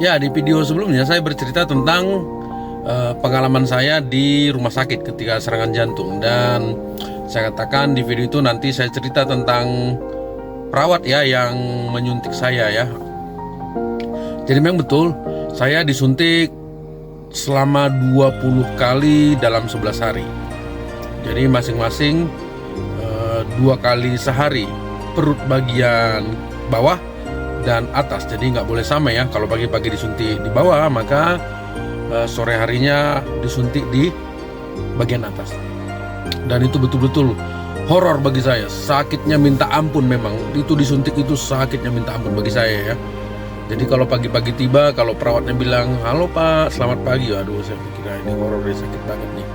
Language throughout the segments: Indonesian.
Ya, di video sebelumnya saya bercerita tentang pengalaman saya di rumah sakit ketika serangan jantung. Dan saya katakan di video itu nanti saya cerita tentang perawat ya yang menyuntik saya ya. Jadi memang betul, saya disuntik selama 20 kali dalam 11 hari. Jadi masing-masing 2 kali sehari, perut bagian bawah dan atas. Jadi nggak boleh sama ya. Kalau pagi-pagi disuntik di bawah, maka sore harinya disuntik di bagian atas. Dan itu betul-betul horor bagi saya. Sakitnya minta ampun memang. Itu disuntik itu sakitnya minta ampun bagi saya ya. Jadi kalau pagi-pagi tiba, kalau perawatnya bilang, "Halo Pak, selamat pagi." Aduh, saya pikir ini horor, ini sakit banget nih.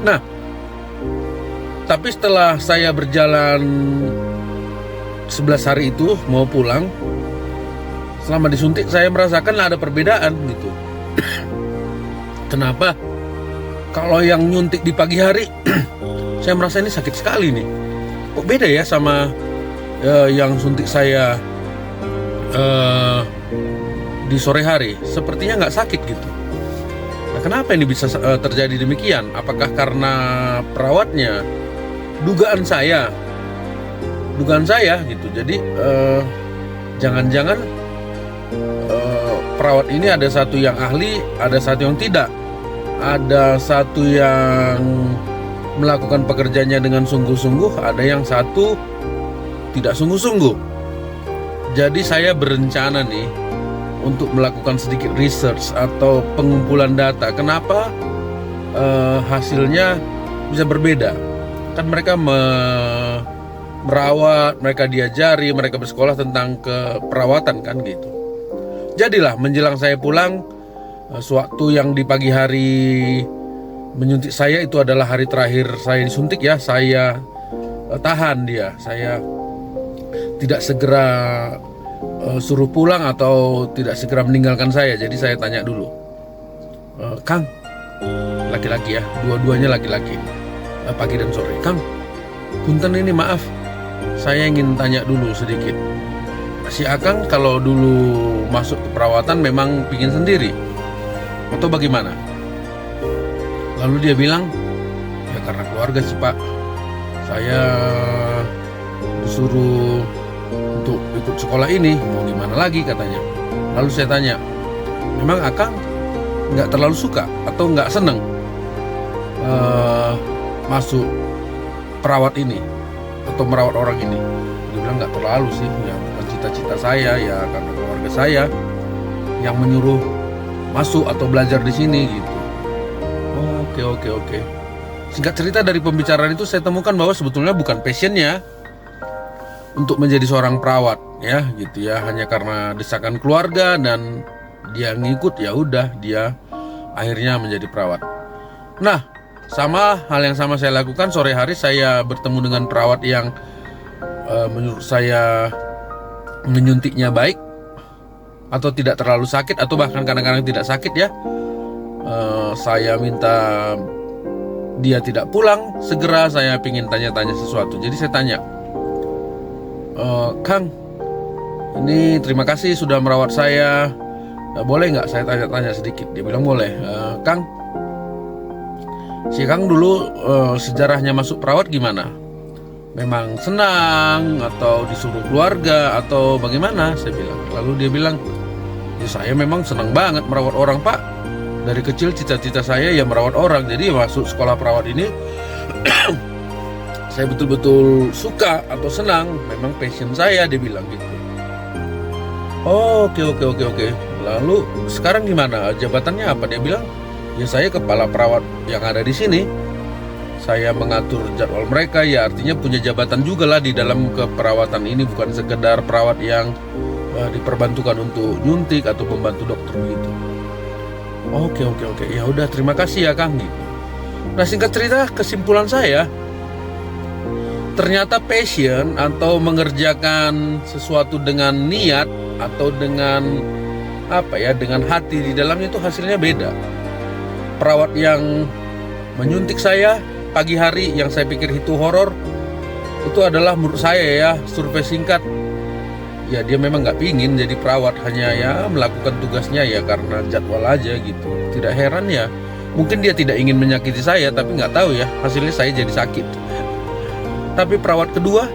Nah, tapi setelah saya berjalan 11 hari itu mau pulang, selama disuntik saya merasakan ada perbedaan gitu. Kenapa? Kalau yang nyuntik di pagi hari saya merasa ini sakit sekali nih. Kok beda ya sama yang suntik saya di sore hari? Sepertinya nggak sakit gitu. Nah, kenapa ini bisa terjadi demikian? Apakah karena perawatnya? Dugaan saya gitu. Jadi jangan-jangan perawat ini ada satu yang ahli, ada satu yang tidak. Ada satu yang melakukan pekerjaannya dengan sungguh-sungguh, ada yang satu tidak sungguh-sungguh. Jadi saya berencana nih untuk melakukan sedikit research atau pengumpulan data. Kenapa hasilnya bisa berbeda? Kan mereka merawat, mereka diajari, mereka bersekolah tentang keperawatan kan gitu. Jadilah menjelang saya pulang, sewaktu yang di pagi hari menyuntik saya itu adalah hari terakhir saya disuntik ya. Saya tahan dia, saya tidak segera suruh pulang atau tidak segera meninggalkan saya. Jadi saya tanya dulu, "Kang," laki-laki ya, dua-duanya laki-laki, pagi dan sore, "Kang, punten ini maaf, saya ingin tanya dulu sedikit. Si Akang kalau dulu masuk ke perawatan memang pingin sendiri atau bagaimana?" Lalu dia bilang, "Ya karena keluarga sih Pak. Saya disuruh untuk ikut sekolah ini, mau gimana lagi," katanya. Lalu saya tanya, "Memang Akang nggak terlalu suka atau nggak seneng masuk perawat ini atau merawat orang ini?" Dia bilang, "Nggak terlalu sih, ya bukan cita-cita saya, ya karena keluarga saya yang menyuruh masuk atau belajar di sini gitu." Oke. Singkat cerita, dari pembicaraan itu saya temukan bahwa sebetulnya bukan passionnya untuk menjadi seorang perawat ya gitu ya, hanya karena desakan keluarga dan dia ngikut, ya udah dia akhirnya menjadi perawat. Nah, sama hal yang sama saya lakukan. Sore hari saya bertemu dengan perawat yang menurut saya menyuntiknya baik atau tidak terlalu sakit, atau bahkan kadang-kadang tidak sakit ya. Saya minta dia tidak pulang segera, saya ingin tanya-tanya sesuatu. Jadi saya tanya, "Kang, ini terima kasih sudah merawat saya, boleh nggak saya tanya-tanya sedikit?" Dia bilang boleh. "Kang, si Kang dulu sejarahnya masuk perawat gimana? Memang senang atau disuruh keluarga atau bagaimana?" Saya bilang. Lalu dia bilang, "Ya saya memang senang banget merawat orang Pak. Dari kecil cita-cita saya ya merawat orang. Jadi masuk sekolah perawat ini saya betul-betul suka atau senang. Memang passion saya," dia bilang gitu. Oke. Lalu sekarang gimana? Jabatannya apa? Dia bilang, "Ya saya kepala perawat yang ada di sini. Saya mengatur jadwal mereka." Ya artinya punya jabatan juga lah di dalam keperawatan ini, bukan sekedar perawat yang diperbantukan untuk nyuntik atau membantu dokter gitu. Oke. Ya udah, terima kasih ya Kang gitu. Nah, singkat cerita, kesimpulan saya, ternyata passion atau mengerjakan sesuatu dengan niat atau dengan dengan hati di dalamnya itu hasilnya beda. Perawat yang menyuntik saya pagi hari yang saya pikir itu horor, itu adalah menurut saya ya, survei singkat. Ya dia memang nggak pingin jadi perawat, hanya ya melakukan tugasnya ya karena jadwal aja gitu. Tidak heran ya, mungkin dia tidak ingin menyakiti saya, tapi nggak tahu ya, hasilnya saya jadi sakit. Tapi perawat kedua,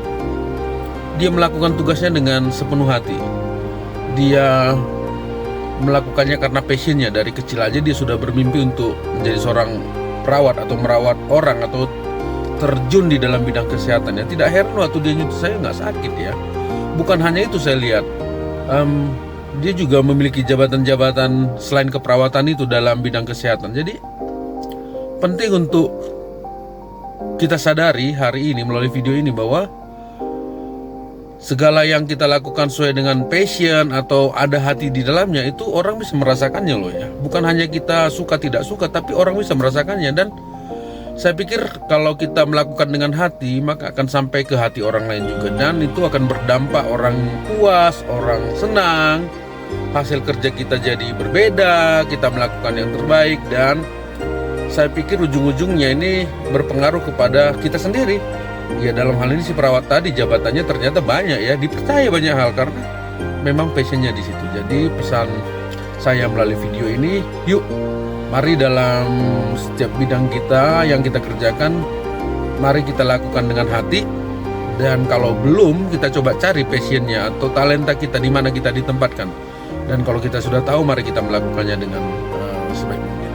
dia melakukan tugasnya dengan sepenuh hati. Dia melakukannya karena passionnya. Dari kecil aja dia sudah bermimpi untuk menjadi seorang perawat atau merawat orang atau terjun di dalam bidang kesehatan. Ya tidak heran waktu dia nyuci saya nggak sakit ya. Bukan hanya itu, saya lihat dia juga memiliki jabatan-jabatan selain keperawatan itu dalam bidang kesehatan. Jadi penting untuk kita sadari hari ini melalui video ini bahwa segala yang kita lakukan sesuai dengan passion atau ada hati di dalamnya, itu orang bisa merasakannya loh ya. Bukan hanya kita suka tidak suka, tapi orang bisa merasakannya. Dan saya pikir kalau kita melakukan dengan hati, maka akan sampai ke hati orang lain juga. Dan itu akan berdampak orang puas, orang senang, hasil kerja kita jadi berbeda, kita melakukan yang terbaik. Dan saya pikir ujung-ujungnya ini berpengaruh kepada kita sendiri. Ya dalam hal ini si perawat tadi jabatannya ternyata banyak ya, dipercaya banyak hal karena memang passionnya di situ. Jadi pesan saya melalui video ini, yuk mari dalam setiap bidang kita yang kita kerjakan, mari kita lakukan dengan hati. Dan kalau belum, kita coba cari passionnya atau talenta kita di mana kita ditempatkan. Dan kalau kita sudah tahu, mari kita melakukannya dengan sebaik mungkin.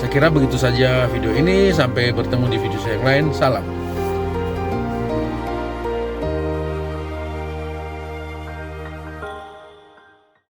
Saya kira begitu saja video ini. Sampai bertemu di video saya yang lain. Salam.